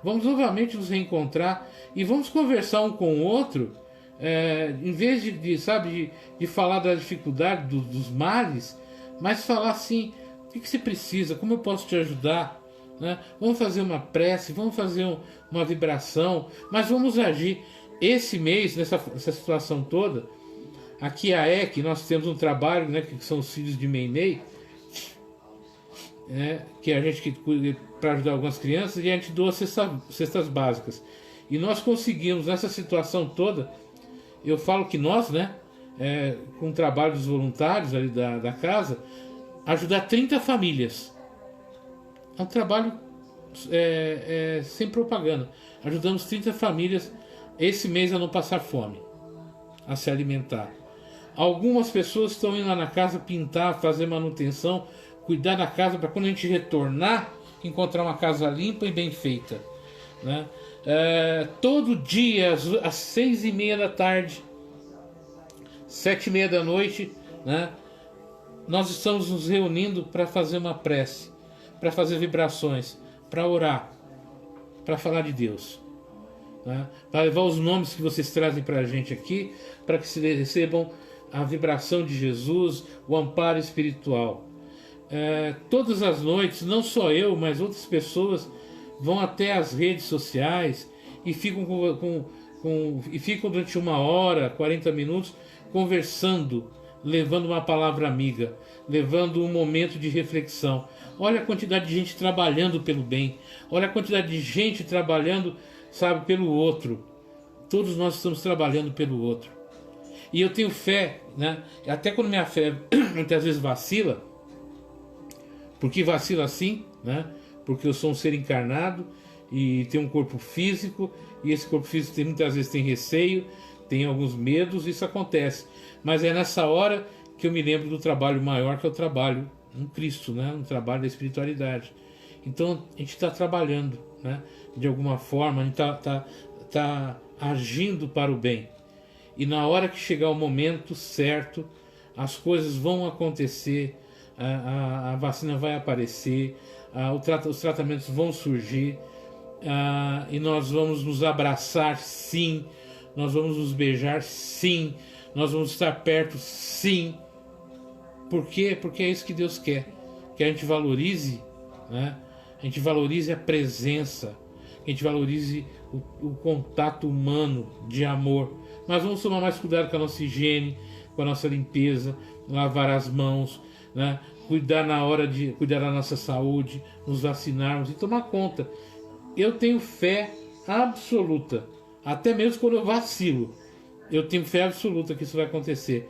vamos novamente nos reencontrar e vamos conversar um com o outro, em vez de falar da dificuldade, dos males, mas falar assim: o que você precisa, como eu posso te ajudar? Né? Vamos fazer uma prece, vamos fazer uma vibração, mas vamos agir. Esse mês, nessa situação toda, aqui a EC, nós temos um trabalho, né, que são os filhos de Meinei, que a gente cuida para ajudar algumas crianças, e a gente doa cestas básicas. E nós conseguimos, nessa situação toda, eu falo que nós, né, com o trabalho dos voluntários ali da casa, ajudar 30 famílias. É um trabalho sem propaganda. Ajudamos 30 famílias esse mês a não passar fome, a se alimentar. Algumas pessoas estão indo lá na casa pintar, fazer manutenção, cuidar da casa para quando a gente retornar, encontrar uma casa limpa e bem feita, né? Todo dia às 6:30 da tarde, 7:30 da noite, né, nós estamos nos reunindo para fazer uma prece, para fazer vibrações, para orar, para falar de Deus, né? Para levar os nomes que vocês trazem para a gente aqui, para que se recebam a vibração de Jesus, o amparo espiritual. Todas as noites, não só eu, mas outras pessoas vão até as redes sociais e ficam ficam durante 1 hora, 40 minutos conversando, levando uma palavra amiga, levando um momento de reflexão. Olha a quantidade de gente trabalhando pelo bem, olha a quantidade de gente trabalhando, sabe, pelo outro. Todos nós estamos trabalhando pelo outro. E eu tenho fé, né? Até quando minha fé muitas vezes vacila, porque vacila assim, né? Porque eu sou um ser encarnado e tenho um corpo físico, e esse corpo físico muitas vezes tem receio, tem alguns medos, isso acontece. Mas é nessa hora que eu me lembro do trabalho maior, que é o trabalho no Cristo, né? Um trabalho da espiritualidade. Então a gente está trabalhando, né? De alguma forma, a gente tá agindo para o bem. E na hora que chegar o momento certo, as coisas vão acontecer, a vacina vai aparecer, os tratamentos vão surgir, e nós vamos nos abraçar, sim, nós vamos nos beijar, sim, nós vamos estar perto, sim. Por quê? Porque é isso que Deus quer, que a gente valorize, né? A gente valorize a presença, que a gente valorize o contato humano de amor. Mas vamos tomar mais cuidado com a nossa higiene, com a nossa limpeza, lavar as mãos, né? Cuidar da nossa saúde, nos vacinarmos e tomar conta. Eu tenho fé absoluta, até mesmo quando eu vacilo, eu tenho fé absoluta que isso vai acontecer.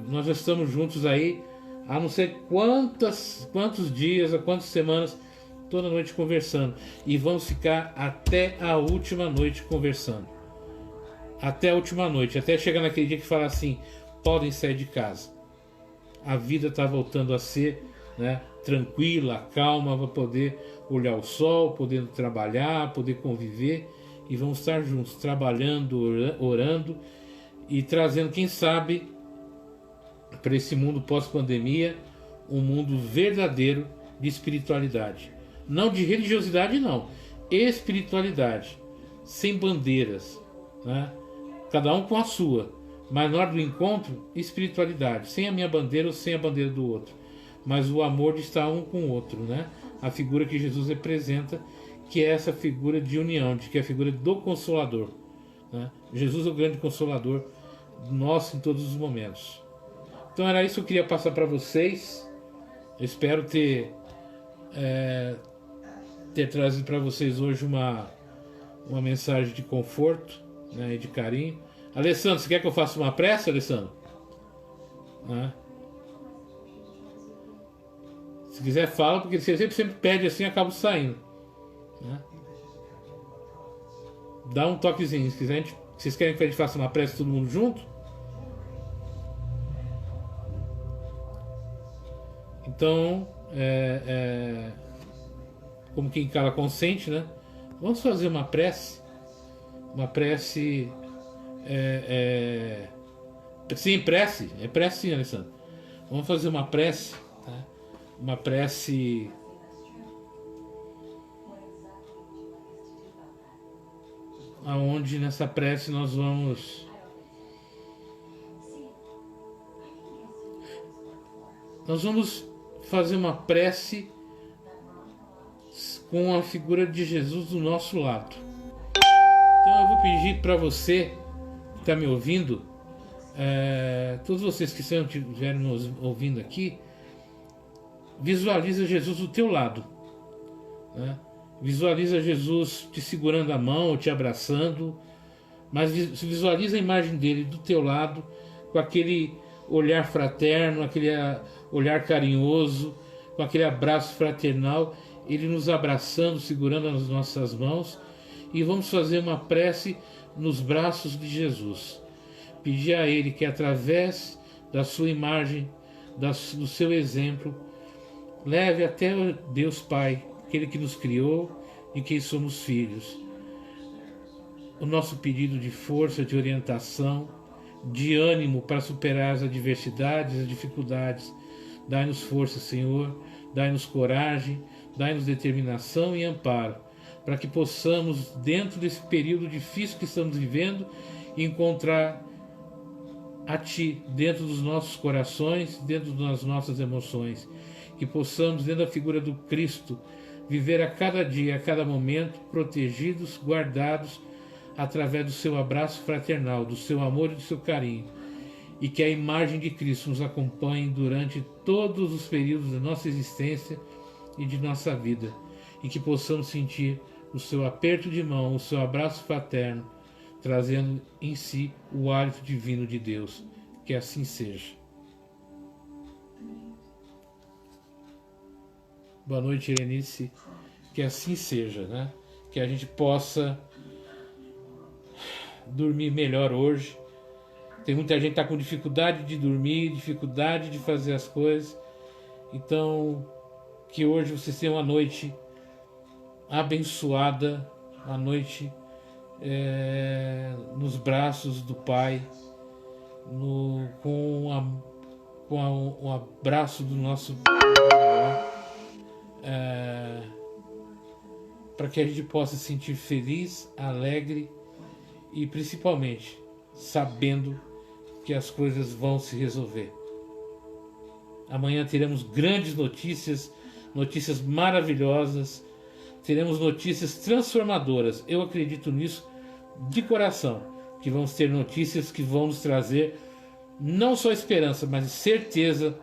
Nós já estamos juntos aí há não sei quantos dias, há quantas semanas, toda noite conversando. E vamos ficar até a última noite conversando. Até a última noite. Até chegar naquele dia que fala assim: podem sair de casa. A vida está voltando a ser, né, tranquila, calma, para poder olhar o sol, podendo trabalhar, poder conviver. E vamos estar juntos, trabalhando, orando e trazendo, quem sabe, para esse mundo pós-pandemia, um mundo verdadeiro de espiritualidade. Não de religiosidade, não. Espiritualidade. Sem bandeiras, né? Cada um com a sua. Mas na hora do encontro, espiritualidade. Sem a minha bandeira ou sem a bandeira do outro. Mas o amor de estar um com o outro, né? A figura que Jesus representa, que é essa figura de união, que é a figura do Consolador, né? Jesus é o grande Consolador nosso em todos os momentos. Então era isso que eu queria passar para vocês. Eu espero ter trazido para vocês hoje uma mensagem de conforto, né, e de carinho. Alessandro, você quer que eu faça uma prece, Alessandro? Né? Se quiser, fala, porque você sempre pede assim, eu acabo saindo. Né? Dá um toquezinho. Se quiser, vocês querem que a gente faça uma prece todo mundo junto? Então, como quem cala consente, né? Vamos fazer uma prece. Uma prece. Sim, prece. É prece, sim, Alessandro. Vamos fazer uma prece. Tá? Uma prece. Aonde nessa prece nós vamos fazer uma prece com a figura de Jesus do nosso lado. Então eu vou pedir para você que está me ouvindo, todos vocês que estiverem nos ouvindo aqui, visualiza Jesus do teu lado, né? Visualiza Jesus te segurando a mão, te abraçando, mas visualiza a imagem dele do teu lado, com aquele olhar fraterno, aquele olhar carinhoso, com aquele abraço fraternal, ele nos abraçando, segurando as nossas mãos, e vamos fazer uma prece nos braços de Jesus. Pedir a ele que, através da sua imagem, do seu exemplo, leve até Deus Pai, aquele que nos criou e quem somos filhos, o nosso pedido de força, de orientação, de ânimo para superar as adversidades, as dificuldades. Dai-nos força, Senhor, dai-nos coragem, dai-nos determinação e amparo, para que possamos, dentro desse período difícil que estamos vivendo, encontrar a Ti dentro dos nossos corações, dentro das nossas emoções, que possamos, dentro da figura do Cristo, viver a cada dia, a cada momento, protegidos, guardados, através do seu abraço fraternal, do seu amor e do seu carinho, e que a imagem de Cristo nos acompanhe durante todos os períodos da nossa existência e de nossa vida, e que possamos sentir o seu aperto de mão, o seu abraço fraterno, trazendo em si o hálito divino de Deus. Que assim seja. Boa noite, Irenice. Que assim seja, né? Que a gente possa dormir melhor hoje. Tem muita gente que está com dificuldade de dormir, dificuldade de fazer as coisas. Então, que hoje vocês tenham uma noite abençoada, uma noite nos braços do Pai, com o abraço do nosso para que a gente possa se sentir feliz, alegre e principalmente sabendo que as coisas vão se resolver. Amanhã teremos grandes notícias, notícias maravilhosas, teremos notícias transformadoras. Eu acredito nisso de coração, que vamos ter notícias que vão nos trazer não só esperança, mas certeza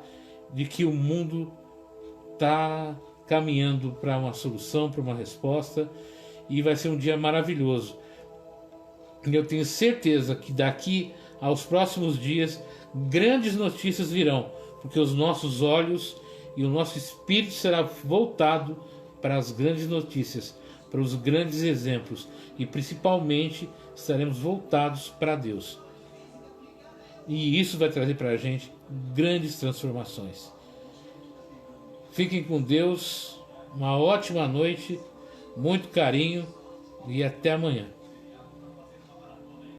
de que o mundo está caminhando para uma solução, para uma resposta, e vai ser um dia maravilhoso. E eu tenho certeza que daqui aos próximos dias grandes notícias virão, porque os nossos olhos e o nosso espírito será voltado para as grandes notícias, para os grandes exemplos e principalmente estaremos voltados para Deus. E isso vai trazer para a gente grandes transformações. Fiquem com Deus, uma ótima noite, muito carinho e até amanhã.